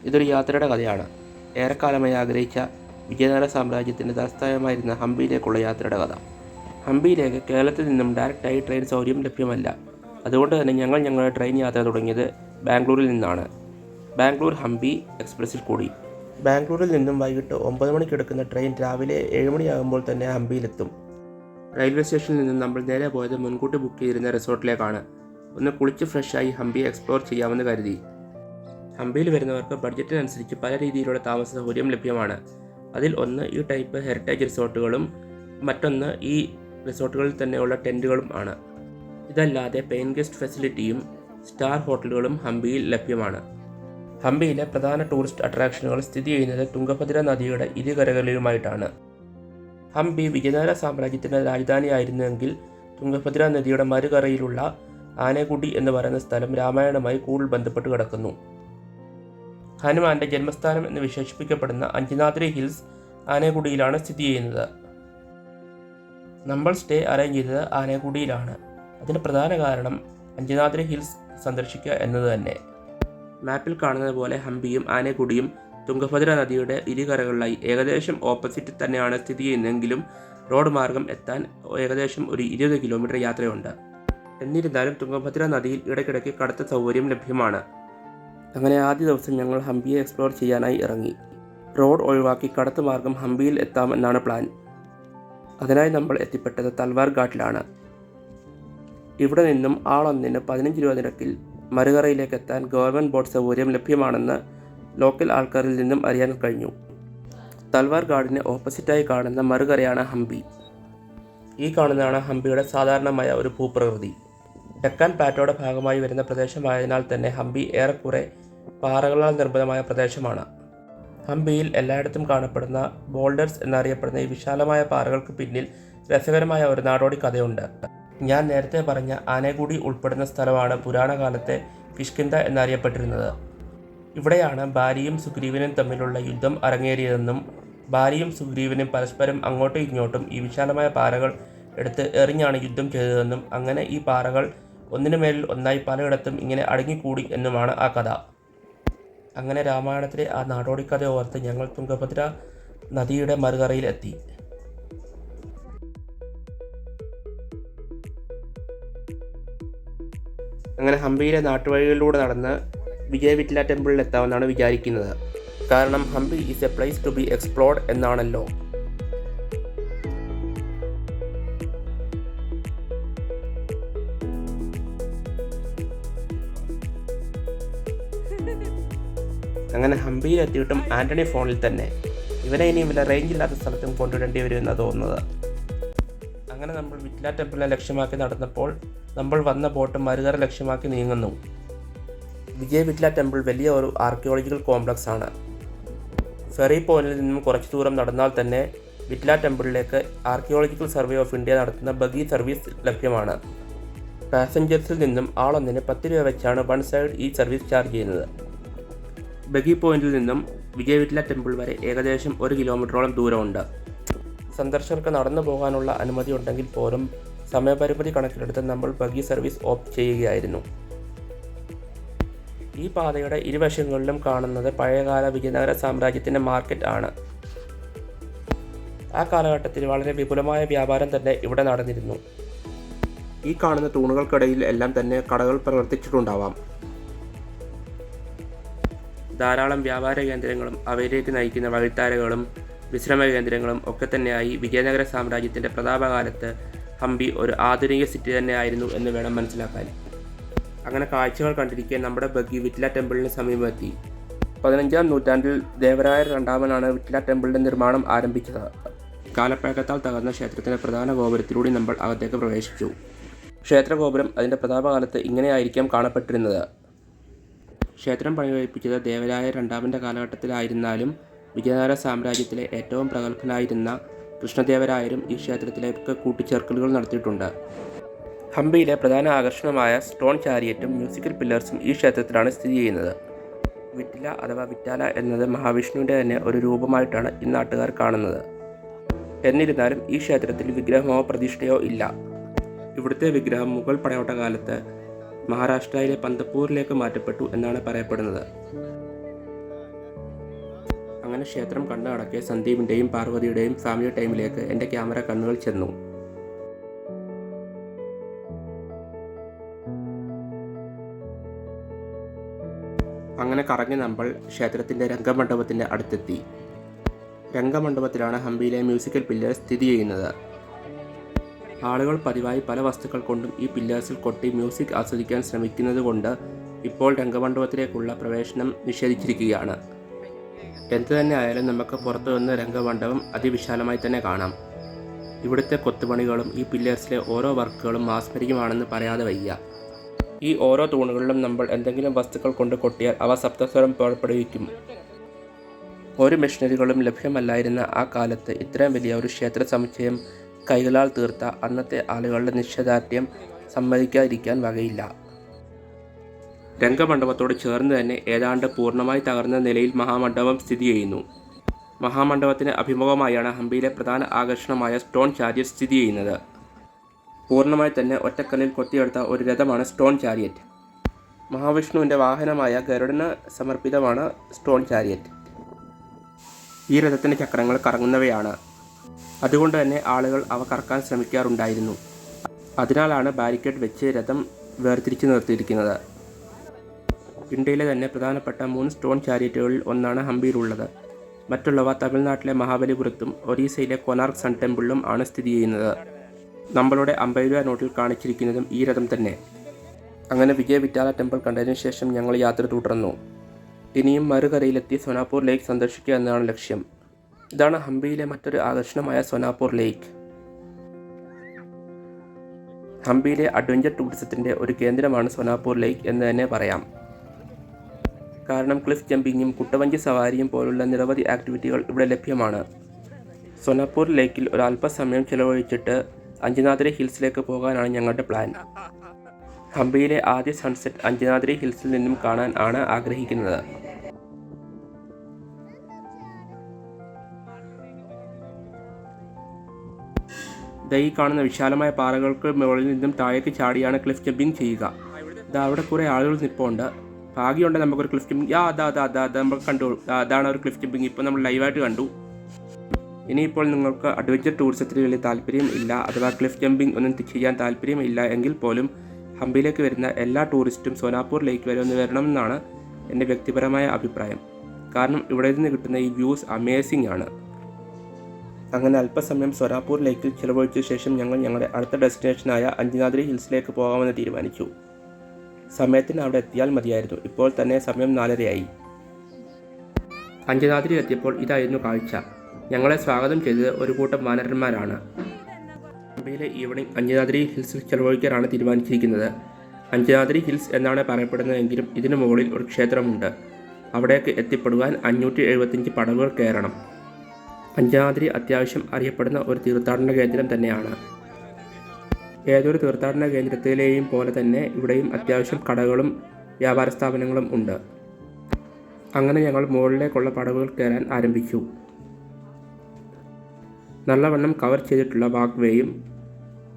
ഇതൊരു യാത്രയുടെ കഥയാണ്. ഏറെക്കാലമായി ആഗ്രഹിച്ച വിജയനഗര സാമ്രാജ്യത്തിൻ്റെ തലസ്ഥാനമായിരുന്ന ഹംപിയിലേക്കുള്ള യാത്രയുടെ കഥ. ഹംപിയിലേക്ക് കേരളത്തിൽ നിന്നും ഡയറക്റ്റായി ട്രെയിൻ സൗകര്യം ലഭ്യമല്ല. അതുകൊണ്ട് തന്നെ ഞങ്ങൾ ഞങ്ങളുടെ ട്രെയിൻ യാത്ര തുടങ്ങിയത് ബാംഗ്ലൂരിൽ നിന്നാണ്. ബാംഗ്ലൂർ ഹംപി എക്സ്പ്രസ്സിൽ കൂടി. ബാംഗ്ലൂരിൽ നിന്നും വൈകിട്ട് 9 മണിക്ക് എടുക്കുന്ന ട്രെയിൻ രാവിലെ 7 മണിയാകുമ്പോൾ തന്നെ ഹംപിയിലെത്തും. റെയിൽവേ സ്റ്റേഷനിൽ നിന്നും നമ്മൾ നേരെ പോയത് മുൻകൂട്ടി ബുക്ക് ചെയ്തിരുന്ന റിസോർട്ടിലേക്കാണ്. ഒന്ന് കുളിച്ച് ഫ്രഷായി ഹംപി എക്സ്പ്ലോർ ചെയ്യാമെന്ന് കരുതി. ഹംപിയിൽ വരുന്നവർക്ക് ബഡ്ജറ്റിനനുസരിച്ച് പല രീതിയിലുള്ള താമസ സൗകര്യം ലഭ്യമാണ്. അതിൽ ഒന്ന് ഈ ടൈപ്പ് ഹെറിറ്റേജ് റിസോർട്ടുകളും മറ്റൊന്ന് ഈ റിസോർട്ടുകളിൽ തന്നെയുള്ള ടെൻറ്റുകളും ആണ്. ഇതല്ലാതെ പെയിൻ ഗസ്റ്റ് ഫെസിലിറ്റിയും സ്റ്റാർ ഹോട്ടലുകളും ഹംപിയിൽ ലഭ്യമാണ്. ഹംപിയിലെ പ്രധാന ടൂറിസ്റ്റ് അട്രാക്ഷനുകൾ സ്ഥിതി ചെയ്യുന്നത് തുംഗഭദ്ര നദിയുടെ ഇരുകരകളിലുമായിട്ടാണ്. ഹംപി വിജയനഗര സാമ്രാജ്യത്തിൻ്റെ രാജധാനിയായിരുന്നെങ്കിൽ തുംഗഭദ്ര നദിയുടെ മറുകരയിലുള്ള ആനകുടി എന്ന് പറയുന്ന സ്ഥലം രാമായണവുമായി കൂടുതൽ ബന്ധപ്പെട്ട് കിടക്കുന്നു. ഹനുമാന്റെ ജന്മസ്ഥാനം എന്ന് വിശേഷിപ്പിക്കപ്പെടുന്ന അഞ്ജനാദ്രി ഹിൽസ് ആനകുടിയിലാണ് സ്ഥിതി ചെയ്യുന്നത്. നമ്മൾ സ്റ്റേ അറേഞ്ച് ചെയ്തത് ആനകുടിയിലാണ്. അതിന് പ്രധാന കാരണം അഞ്ജനാദ്രി ഹിൽസ് സന്ദർശിക്കുക എന്നത് തന്നെ. മാപ്പിൽ കാണുന്നത് പോലെ ഹംപിയും ആനകുടിയും തുംഗഭദ്ര നദിയുടെ ഇരുകരകളിലായി ഏകദേശം ഓപ്പോസിറ്റ് തന്നെയാണ് സ്ഥിതി ചെയ്യുന്നതെങ്കിലും റോഡ് മാർഗം എത്താൻ ഏകദേശം ഒരു 20 കിലോമീറ്റർ യാത്രയുണ്ട്. എന്നിരുന്നാലും തുംഗഭദ്ര നദിയിൽ ഇടയ്ക്കിടയ്ക്ക് കടത്ത സൗകര്യം ലഭ്യമാണ്. അങ്ങനെ ആദ്യ ദിവസം ഞങ്ങൾ ഹംപിയെ എക്സ്പ്ലോർ ചെയ്യാനായി ഇറങ്ങി. റോഡ് ഒഴിവാക്കി കടത്ത് മാർഗം ഹംപിയിൽ എത്താമെന്നാണ് പ്ലാൻ. അതിനായി നമ്മൾ എത്തിപ്പെട്ടത് തൽവാർ ഘാട്ടിലാണ്. ഇവിടെ നിന്നും ആളൊന്നിന് 15 രൂപ നിരക്കിൽ മറുകരയിലേക്ക് എത്താൻ ഗവൺമെൻറ് ബോട്ട് സൗകര്യം ലഭ്യമാണെന്ന് ലോക്കൽ ആൾക്കാരിൽ നിന്നും അറിയാൻ കഴിഞ്ഞു. തൽവാർ ഘാട്ടിന് ഓപ്പോസിറ്റായി കാണുന്ന മറുകരയാണ് ഹംപി. ഈ കാണുന്നതാണ് ഹംപിയുടെ സാധാരണമായ ഒരു ഭൂപ്രകൃതി. ഡെക്കാൻ പ്ലാറ്റോയുടെ ഭാഗമായി വരുന്ന പ്രദേശമായതിനാൽ തന്നെ ഹംപി ഏറെക്കുറെ പാറകളാൽ നിർമ്മിതമായ പ്രദേശമാണ്. ഹംപിയിൽ എല്ലായിടത്തും കാണപ്പെടുന്ന ബോൾഡേഴ്സ് എന്നറിയപ്പെടുന്ന ഈ വിശാലമായ പാറകൾക്ക് പിന്നിൽ രസകരമായ ഒരു നാടോടി കഥയുണ്ട്. ഞാൻ നേരത്തെ പറഞ്ഞ ആനകുടി ഉൾപ്പെടുന്ന സ്ഥലമാണ് പുരാണകാലത്തെ കിഷ്കിന്ധ എന്നറിയപ്പെട്ടിരുന്നത്. ഇവിടെയാണ് ബാലിയും സുഗ്രീവനും തമ്മിലുള്ള യുദ്ധം അരങ്ങേറിയതെന്നും ബാലിയും സുഗ്രീവനും പരസ്പരം അങ്ങോട്ടും ഇങ്ങോട്ടും ഈ വിശാലമായ പാറകൾ എടുത്ത് എറിഞ്ഞാണ് യുദ്ധം ചെയ്തതെന്നും അങ്ങനെ ഈ പാറകൾ ഒന്നിനുമേലിൽ ഒന്നായി പലയിടത്തും ഇങ്ങനെ അടുങ്ങിക്കൂടി എന്നുമാണ് ആ കഥ. അങ്ങനെ രാമായണത്തിലെ ആ നാടോടിക്കഥ ഓർത്ത് ഞങ്ങൾ തുംഗഭദ്ര നദിയുടെ മറുകരയിൽ എത്തി. അങ്ങനെ ഹംപിയിലെ നാട്ടുവഴികളിലൂടെ നടന്ന് വിജയവിറ്റ്ല ടെമ്പിളിൽ എത്താമെന്നാണ് വിചാരിക്കുന്നത്. കാരണം Hampi is a place to be explored എന്നാണല്ലോ. അങ്ങനെ ഹംപിയിൽ എത്തിയിട്ടും ആൻ്റണി ഫോണിൽ തന്നെ. ഇവനെ ഇനിയും വല്ല റേഞ്ച് ഇല്ലാത്ത സ്ഥലത്തും കൊണ്ടുവിടേണ്ടി വരുമെന്നാണ് തോന്നുന്നത്. അങ്ങനെ നമ്മൾ വിറ്റ്ല ടെമ്പിളിനെ ലക്ഷ്യമാക്കി നടന്നപ്പോൾ നമ്മൾ വന്ന ബോട്ട് മറുകര ലക്ഷ്യമാക്കി നീങ്ങുന്നു. വിറ്റ്ല ടെമ്പിൾ വലിയ ഒരു ആർക്കിയോളജിക്കൽ കോംപ്ലക്സ് ആണ്. ഫെറി പോയിന്റിൽ നിന്നും കുറച്ച് ദൂരം നടന്നാൽ തന്നെ വിറ്റ്ല ടെമ്പിളിലേക്ക് ആർക്കിയോളജിക്കൽ സർവേ ഓഫ് ഇന്ത്യ നടത്തുന്ന ബഗി സർവീസ് ലഭ്യമാണ്. പാസഞ്ചേഴ്സിൽ നിന്നും ആളൊന്നിന് 10 രൂപ വെച്ചാണ് വൺ സൈഡ് ഈ സർവീസ് ചാർജ് ചെയ്യുന്നത്. ബഗി പോയിന്റിൽ നിന്നും വിറ്റ്ല ടെമ്പിൾ വരെ ഏകദേശം 1 കിലോമീറ്ററോളം ദൂരമുണ്ട്. സന്ദർശകർക്ക് നടന്നു പോകാനുള്ള അനുമതി ഉണ്ടെങ്കിൽ പോലും സമയപരിമിതി കണക്കിലെടുത്ത് നമ്മൾ ബഗി സർവീസ് ഓപ്റ്റ് ചെയ്യുകയായിരുന്നു. ഈ പാതയുടെ ഇരുവശങ്ങളിലും കാണുന്നത് പഴയകാല വിജയനഗര സാമ്രാജ്യത്തിൻ്റെ മാർക്കറ്റ് ആണ്. ആ കാലഘട്ടത്തിൽ വളരെ വിപുലമായ വ്യാപാരം തന്നെ ഇവിടെ നടന്നിരുന്നു. ഈ കാണുന്ന തൂണുകൾക്കിടയിൽ എല്ലാം തന്നെ കടകൾ പ്രവർത്തിച്ചിട്ടുണ്ടാവാം. ധാരാളം വ്യാപാര കേന്ദ്രങ്ങളും അവയിലേക്ക് നയിക്കുന്ന വഴിത്താരകളും വിശ്രമ കേന്ദ്രങ്ങളും ഒക്കെ തന്നെയായി വിജയനഗര സാമ്രാജ്യത്തിൻ്റെ പ്രതാപകാലത്ത് ഹംപി ഒരു ആധുനിക സിറ്റി തന്നെയായിരുന്നു എന്ന് വേണം മനസ്സിലാക്കാൻ. അങ്ങനെ കാഴ്ചകൾ കണ്ടിരിക്കെ നമ്മുടെ ബഗ്ഗി വിറ്റ്ല ടെമ്പിളിന് സമീപമെത്തി. 15-ാം നൂറ്റാണ്ടിൽ ദേവരായ രണ്ടാമനാണ് വിറ്റ്ല ടെമ്പിളിൻ്റെ നിർമ്മാണം ആരംഭിച്ചത്. കാലപ്പഴക്കത്താൽ തകർന്ന ക്ഷേത്രത്തിൻ്റെ പ്രധാന ഗോപുരത്തിലൂടെ നമ്മൾ അകത്തേക്ക് പ്രവേശിച്ചു. ക്ഷേത്രഗോപുരം അതിൻ്റെ പ്രതാപകാലത്ത് ഇങ്ങനെയായിരിക്കാം കാണപ്പെട്ടിരുന്നത്. ക്ഷേത്രം പണികഴിപ്പിച്ചത് ദേവരായ രണ്ടാമൻ്റെ കാലഘട്ടത്തിലായിരുന്നാലും വിജയനഗര സാമ്രാജ്യത്തിലെ ഏറ്റവും പ്രഗത്ഭനായിരുന്ന കൃഷ്ണദേവരായരും ഈ ക്ഷേത്രത്തിലേക്ക് കൂട്ടിച്ചേർക്കലുകൾ നടത്തിയിട്ടുണ്ട്. ഹംപിയിലെ പ്രധാന ആകർഷണമായ സ്റ്റോൺ ചാരിയറ്റും മ്യൂസിക്കൽ പില്ലേഴ്സും ഈ ക്ഷേത്രത്തിലാണ് സ്ഥിതി ചെയ്യുന്നത്. വിറ്റ്ല അഥവാ വിറ്റാല എന്നത് മഹാവിഷ്ണുവിൻ്റെ തന്നെ ഒരു രൂപമായിട്ടാണ് ഈ നാട്ടുകാർ കാണുന്നത്. എന്നിരുന്നാലും ഈ ക്ഷേത്രത്തിൽ വിഗ്രഹമോ പ്രതിഷ്ഠയോ ഇല്ല. ഇവിടുത്തെ വിഗ്രഹം മുഗൾ പടയോട്ട കാലത്ത് മഹാരാഷ്ട്രയിലെ പന്തപ്പൂരിലേക്ക് മാറ്റപ്പെട്ടു എന്നാണ് പറയപ്പെടുന്നത്. അങ്ങനെ ക്ഷേത്രം കണ്ടു നടക്കെ സന്ദീപിൻ്റെയും പാർവതിയുടെയും ഫാമിലി ടൈമിലേക്ക് എൻ്റെ ക്യാമറ കണ്ണുകൾ ചെന്നു. അങ്ങനെ കറങ്ങി നമ്മൾ ക്ഷേത്രത്തിൻ്റെ രംഗമണ്ഡപത്തിൻ്റെ അടുത്തെത്തി. രംഗമണ്ഡപത്തിലാണ് ഹംപിയിലെ മ്യൂസിക്കൽ പില്ലേഴ്സ് സ്ഥിതി ചെയ്യുന്നത്. ആളുകൾ പതിവായി പല വസ്തുക്കൾ കൊണ്ടും ഈ പില്ലേഴ്സിൽ കൊട്ടി മ്യൂസിക് ആസ്വദിക്കാൻ ശ്രമിക്കുന്നത് കൊണ്ട് ഇപ്പോൾ രംഗമണ്ഡപത്തിലേക്കുള്ള പ്രവേശനം നിഷേധിച്ചിരിക്കുകയാണ്. എന്തു തന്നെ ആയാലും നമുക്ക് പുറത്തു നിന്ന് രംഗമണ്ഡപം അതിവിശാലമായി തന്നെ കാണാം. ഇവിടുത്തെ കൊത്തുപണികളും ഈ പില്ലേഴ്സിലെ ഓരോ വർക്കുകളും മാസ്മരികമാണെന്ന് പറയാതെ വയ്യ. ഈ ഓരോ തൂണുകളിലും നമ്മൾ എന്തെങ്കിലും വസ്തുക്കൾ കൊണ്ട് കൊട്ടിയാൽ അവ സപ്തസ്വരം പുറപ്പെടുവിക്കും. ഒരു മെഷീനറികളും ലഭ്യമല്ലായിരുന്ന ആ കാലത്ത് ഇത്രയും വലിയ ഒരു ക്ഷേത്ര സമുച്ചയം കൈകളാൽ തീർത്ത അന്നത്തെ ആളുകളുടെ നിശ്ചയദാർഢ്യം സമ്മതിക്കാതിരിക്കാൻ വകയില്ല. രംഗമണ്ഡപത്തോട് ചേർന്ന് തന്നെ ഏതാണ്ട് പൂർണ്ണമായി തകർന്ന നിലയിൽ മഹാമണ്ഡപം സ്ഥിതി ചെയ്യുന്നു. മഹാമണ്ഡപത്തിന് അഭിമുഖമായാണ് ഹംപിയിലെ പ്രധാന ആകർഷണമായ സ്റ്റോൺ ചാരിയറ്റ് സ്ഥിതി ചെയ്യുന്നത്. പൂർണ്ണമായി തന്നെ ഒറ്റക്കല്ലിൽ കൊത്തിയെടുത്ത ഒരു രഥമാണ് സ്റ്റോൺ ചാരിയറ്റ്. മഹാവിഷ്ണുവിൻ്റെ വാഹനമായ ഗരുഡന് സമർപ്പിതമാണ് സ്റ്റോൺ ചാരിയറ്റ്. ഈ രഥത്തിൻ്റെ ചക്രങ്ങൾ കറങ്ങുന്നവയാണ്. അതുകൊണ്ട് തന്നെ ആളുകൾ അവ കറക്കാൻ ശ്രമിക്കാറുണ്ടായിരുന്നു. അതിനാലാണ് ബാരിക്കേഡ് വെച്ച് രഥം വേർതിരിച്ച് നിർത്തിയിരിക്കുന്നത്. ഇന്ത്യയിലെ തന്നെ പ്രധാനപ്പെട്ട 3 സ്റ്റോൺ ചാരിയറ്റുകളിൽ ഒന്നാണ് ഹംപിയിലുള്ളത്. മറ്റുള്ളവ തമിഴ്നാട്ടിലെ മഹാബലിപുരത്തും ഒറീസയിലെ കൊനാർക്ക് സൺ ടെമ്പിളിലും ആണ് സ്ഥിതി ചെയ്യുന്നത്. നമ്മളുടെ 50 രൂപ നോട്ടിൽ കാണിച്ചിരിക്കുന്നതും ഈ രഥം തന്നെ. അങ്ങനെ വിജയ വിറ്റാല ടെമ്പിൾ കണ്ടതിന് ശേഷം ഞങ്ങൾ യാത്ര തുടർന്നു. ഇനിയും മറുകരയിലെത്തി സോനാപൂർ ലേക്ക് സന്ദർശിക്കുക എന്നതാണ് ലക്ഷ്യം. ഇതാണ് ഹംപിയിലെ മറ്റൊരു ആകർഷണമായ സോനാപൂർ ലേക്ക്. ഹംപിയിലെ അഡ്വഞ്ചർ ടൂറിസത്തിൻ്റെ ഒരു കേന്ദ്രമാണ് സോനാപൂർ ലേക്ക് എന്ന് തന്നെ പറയാം. കാരണം ക്ലിഫ് ജമ്പിങ്ങും കുട്ടവഞ്ചി സവാരിയും പോലുള്ള നിരവധി ആക്ടിവിറ്റികൾ ഇവിടെ ലഭ്യമാണ്. സോനാപൂർ ലേക്കിൽ ഒരു അല്പസമയം ചിലവഴിച്ചിട്ട് അഞ്ജനാദ്രി ഹിൽസിലേക്ക് പോകാനാണ് ഞങ്ങളുടെ പ്ലാൻ. ഹംപിയിലെ ആദ്യ സൺസെറ്റ് അഞ്ജനാദ്രി ഹിൽസിൽ നിന്നും കാണാൻ ആണ് ആഗ്രഹിക്കുന്നത്. ഈ കാണുന്ന വിശാലമായ പാറകൾക്ക് മുകളിൽ നിന്നും താഴേക്ക് ചാടിയാണ് ക്ലിഫ് ജമ്പിങ് ചെയ്യുക. അവിടെ കുറേ ആളുകൾ നിൽപ്പുണ്ട്. ഭാഗ്യമുണ്ട് നമുക്കൊരു ക്ലിഫ് ജമ്പിങ് നമ്മൾ കണ്ടു. അതാണ് ഒരു ക്ലിഫ് ജമ്പിങ് ഇപ്പോൾ നമ്മൾ ലൈവായിട്ട് കണ്ടു. ഇനിയിപ്പോൾ നിങ്ങൾക്ക് അഡ്വഞ്ചർ ടൂറിസത്തിന് വലിയ താല്പര്യം ഇല്ല, അഥവാ ക്ലിഫ് ജമ്പിങ് ഒന്നും ചെയ്യാൻ താല്പര്യമില്ല എങ്കിൽ പോലും ഹംപിയിലേക്ക് വരുന്ന എല്ലാ ടൂറിസ്റ്റും സോനാപൂർ ലേക്ക് വരെ ഒന്ന് വരണമെന്നാണ് എൻ്റെ വ്യക്തിപരമായ അഭിപ്രായം. കാരണം ഇവിടെ നിന്ന് കിട്ടുന്ന ഈ വ്യൂസ് അമേസിംഗ് ആണ്. അങ്ങനെ അല്പസമയം സോനാപൂർ ലേക്കിൽ ചിലവഴിച്ച ശേഷം ഞങ്ങൾ ഞങ്ങളുടെ അടുത്ത ഡെസ്റ്റിനേഷനായ അഞ്ജനാദ്രി ഹിൽസിലേക്ക് പോകാമെന്ന് തീരുമാനിച്ചു. സമയത്തിന് അവിടെ എത്തിയാൽ മതിയായിരുന്നു. ഇപ്പോൾ തന്നെ സമയം 4:30 അഞ്ജനാദ്രി എത്തിയപ്പോൾ ഇതായിരുന്നു കാഴ്ച. ഞങ്ങളെ സ്വാഗതം ചെയ്തത് ഒരു കൂട്ടം വാനരന്മാരാണ്. ഹംപിയിലെ ഈവനിങ് അഞ്ജനാദ്രി ഹിൽസിൽ ചിലവഴിക്കാനാണ് തീരുമാനിച്ചിരിക്കുന്നത്. അഞ്ജനാദ്രി ഹിൽസ് എന്നാണ് പറയപ്പെടുന്നതെങ്കിലും ഇതിനു മുകളിൽ ഒരു ക്ഷേത്രമുണ്ട്. അവിടേക്ക് എത്തിപ്പെടുവാൻ 575 പടവുകൾ കയറണം. അഞ്ജനാദ്രി അത്യാവശ്യം അറിയപ്പെടുന്ന ഒരു തീർത്ഥാടന കേന്ദ്രം തന്നെയാണ്. ഏതൊരു തീർത്ഥാടന കേന്ദ്രത്തിലെയും പോലെ തന്നെ ഇവിടെയും അത്യാവശ്യം കടകളും വ്യാപാര സ്ഥാപനങ്ങളും ഉണ്ട്. അങ്ങനെ ഞങ്ങൾ മുകളിലേക്കുള്ള പടവുകൾ കയറാൻ ആരംഭിച്ചു. നല്ലവണ്ണം കവർ ചെയ്തിട്ടുള്ള വാക്ക് വേയും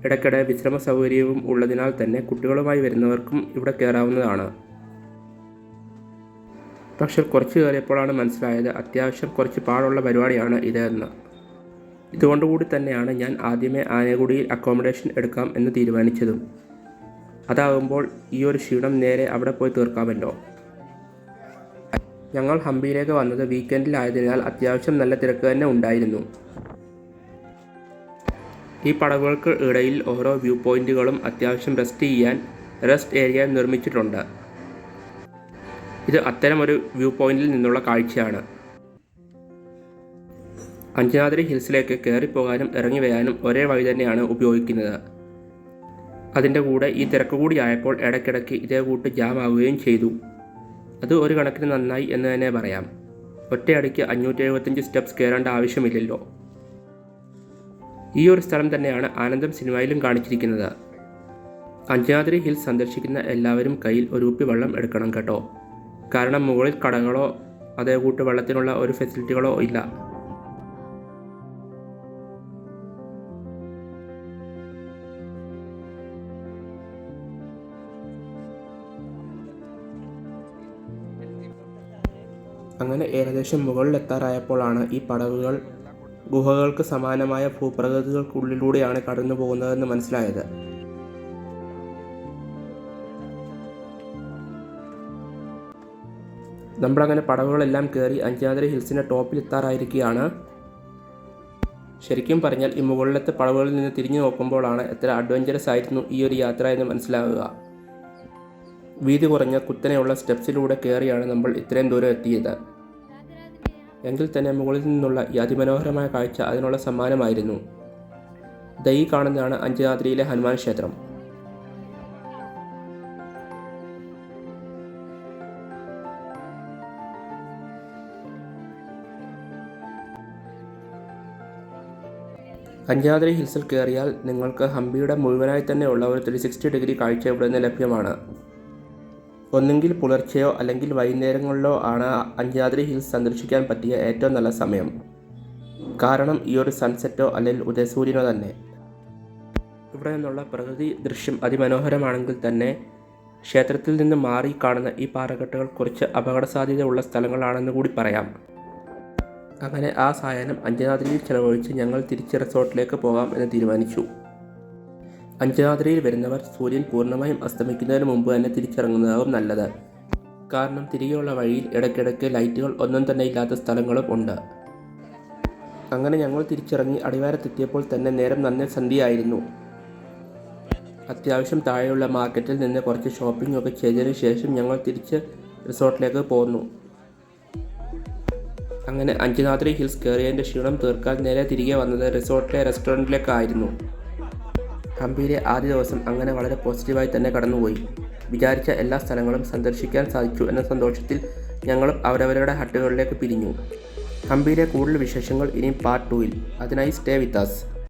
ഇടയ്ക്കിടെ വിശ്രമ സൗകര്യവും ഉള്ളതിനാൽ തന്നെ കുട്ടികളുമായി വരുന്നവർക്കും ഇവിടെ കയറാവുന്നതാണ്. പക്ഷെ കുറച്ച് കയറിയപ്പോഴാണ് മനസ്സിലായത് അത്യാവശ്യം കുറച്ച് പാടുള്ള പരിപാടിയാണ് ഇതെന്ന്. ഇതുകൊണ്ടുകൂടി തന്നെയാണ് ഞാൻ ആദ്യമേ ആനകുടിയിൽ അക്കോമഡേഷൻ എടുക്കാം എന്ന് തീരുമാനിച്ചതും. അതാകുമ്പോൾ ഈ ഒരു ക്ഷീണം നേരെ അവിടെ പോയി തീർക്കാമല്ലോ. ഞങ്ങൾ ഹംപിയിലേക്ക് വന്നത് വീക്കെൻഡിലായതിനാൽ അത്യാവശ്യം നല്ല തിരക്ക് തന്നെ ഉണ്ടായിരുന്നു. ഈ പടവുകൾക്ക് ഇടയിൽ ഓരോ വ്യൂ പോയിന്റുകളും അത്യാവശ്യം റെസ്റ്റ് ഏരിയ നിർമ്മിച്ചിട്ടുണ്ട്. ഇത് അത്തരമൊരു വ്യൂ പോയിന്റിൽ നിന്നുള്ള കാഴ്ചയാണ്. അഞ്ജനാദ്രി ഹിൽസിലേക്ക് കയറിപ്പോകാനും ഇറങ്ങി വരാനും ഒരേ വഴി തന്നെയാണ് ഉപയോഗിക്കുന്നത്. അതിൻ്റെ കൂടെ ഈ തിരക്ക് കൂടിയായപ്പോൾ ഇടയ്ക്കിടയ്ക്ക് ഇതേ കൂട്ട് ജാം ആവുകയും ചെയ്തു. അത് ഒരു കണക്കിന് നന്നായി എന്ന് തന്നെ പറയാം. ഒറ്റയടിക്ക് 575 സ്റ്റെപ്സ് കയറേണ്ട ആവശ്യമില്ലല്ലോ. ഈ ഒരു സ്ഥലം തന്നെയാണ് ആനന്ദം സിനിമയിലും കാണിച്ചിരിക്കുന്നത്. അഞ്ജനാദ്രി ഹിൽസ് സന്ദർശിക്കുന്ന എല്ലാവരും കയ്യിൽ ഒരു കുപ്പി വെള്ളം എടുക്കണം കേട്ടോ. കാരണം മുകളിൽ കടകളോ അതേ കൂട്ട് വെള്ളത്തിനുള്ള ഒരു ഫെസിലിറ്റികളോ ഇല്ല. അങ്ങനെ ഏകദേശം മുകളിലെത്താറായപ്പോഴാണ് ഈ പടവുകൾ ഗുഹകൾക്ക് സമാനമായ ഭൂപ്രകൃതികൾക്കുള്ളിലൂടെയാണ് കടന്നു പോകുന്നതെന്ന് മനസ്സിലായത്. നമ്മളങ്ങനെ പടവുകളെല്ലാം കയറി അഞ്ചാദ്രി ഹിൽസിൻ്റെ ടോപ്പിലെത്താറായിരിക്കുകയാണ്. ശരിക്കും പറഞ്ഞാൽ ഈ മുകളിലത്തെ പടവുകളിൽ നിന്ന് തിരിഞ്ഞു നോക്കുമ്പോഴാണ് എത്ര അഡ്വഞ്ചറസ് ആയിരുന്നു ഈ ഒരു യാത്ര എന്ന് മനസ്സിലാവുക. വീതി കുറഞ്ഞ കുത്തനെയുള്ള സ്റ്റെപ്സിലൂടെ കയറിയാണ് നമ്മൾ ഇത്രയും ദൂരം എത്തിയത്. എങ്കിൽ തന്നെ മുകളിൽ നിന്നുള്ള ഈ അതിമനോഹരമായ കാഴ്ച അതിനുള്ള സമ്മാനമായിരുന്നു. ഈ കാണുന്നതാണ് അഞ്ചനാദ്രിയിലെ ഹനുമാൻ ക്ഷേത്രം. അഞ്ചനാദ്രി ഹിൽസിൽ കയറിയാൽ നിങ്ങൾക്ക് ഹംപിയുടെ മുഴുവനായി തന്നെയുള്ള ഒരു 360 ഡിഗ്രി കാഴ്ച ഇവിടെ നിന്ന് ലഭ്യമാണ്. ഒന്നെങ്കിൽ പുലർച്ചെയോ അല്ലെങ്കിൽ വൈകുന്നേരങ്ങളിലോ ആണ് അഞ്ചനാദ്രി ഹിൽസ് സന്ദർശിക്കാൻ പറ്റിയ ഏറ്റവും നല്ല സമയം. കാരണം ഈ ഒരു സൺസെറ്റോ അല്ലെങ്കിൽ ഉദയസൂര്യനോ തന്നെ. ഇവിടെ നിന്നുള്ള പ്രകൃതി ദൃശ്യം അതിമനോഹരമാണെങ്കിൽ തന്നെ ക്ഷേത്രത്തിൽ നിന്ന് മാറി കാണുന്ന ഈ പാറക്കെട്ടുകൾ കുറച്ച് അപകട സാധ്യതയുള്ള സ്ഥലങ്ങളാണെന്ന് കൂടി പറയാം. അങ്ങനെ ആ സായാഹ്നം അഞ്ചനാദ്രിയിൽ ചെലവഴിച്ച് ഞങ്ങൾ തിരിച്ച് റിസോർട്ടിലേക്ക് പോകാം എന്ന് തീരുമാനിച്ചു. അഞ്ചനാദ്രിയിൽ വരുന്നവർ സൂര്യൻ പൂർണ്ണമായും അസ്തമിക്കുന്നതിന് മുമ്പ് തന്നെ തിരിച്ചിറങ്ങുന്നതാവും നല്ലത്. കാരണം തിരികെയുള്ള വഴിയിൽ ഇടയ്ക്കിടയ്ക്ക് ലൈറ്റുകൾ ഒന്നും തന്നെ ഇല്ലാത്ത സ്ഥലങ്ങളും ഉണ്ട്. അങ്ങനെ ഞങ്ങൾ തിരിച്ചിറങ്ങി അടിവാരത്തെത്തിയപ്പോൾ തന്നെ നേരം നന്നേ സന്ധ്യയായിരുന്നു. അത്യാവശ്യം താഴെയുള്ള മാർക്കറ്റിൽ നിന്ന് കുറച്ച് ഷോപ്പിംഗ് ഒക്കെ ചെയ്തതിന് ശേഷം ഞങ്ങൾ തിരിച്ച് റിസോർട്ടിലേക്ക് പോന്നു. അങ്ങനെ അഞ്ചനാദ്രി ഹിൽസ് കയറിയതിൻ്റെ ക്ഷീണം തീർക്കാൻ നേരെ തിരികെ വന്നത് റിസോർട്ടിലെ റെസ്റ്റോറൻറ്റിലേക്കായിരുന്നു. ഹംപിയിലെ ആദ്യ ദിവസം അങ്ങനെ വളരെ പോസിറ്റീവായി തന്നെ കടന്നുപോയി. വിചാരിച്ച എല്ലാ സ്ഥലങ്ങളും സന്ദർശിക്കാൻ സാധിച്ചു എന്ന സന്തോഷത്തിൽ ഞങ്ങളും അവരവരുടെ ഹട്ടുകളിലേക്ക് പിരിഞ്ഞു. ഹംപിയിലെ കൂടുതൽ വിശേഷങ്ങൾ ഇനിയും പാർട്ട് 2-ൽ. അതിനായി സ്റ്റേ വിത്ത് അസ്.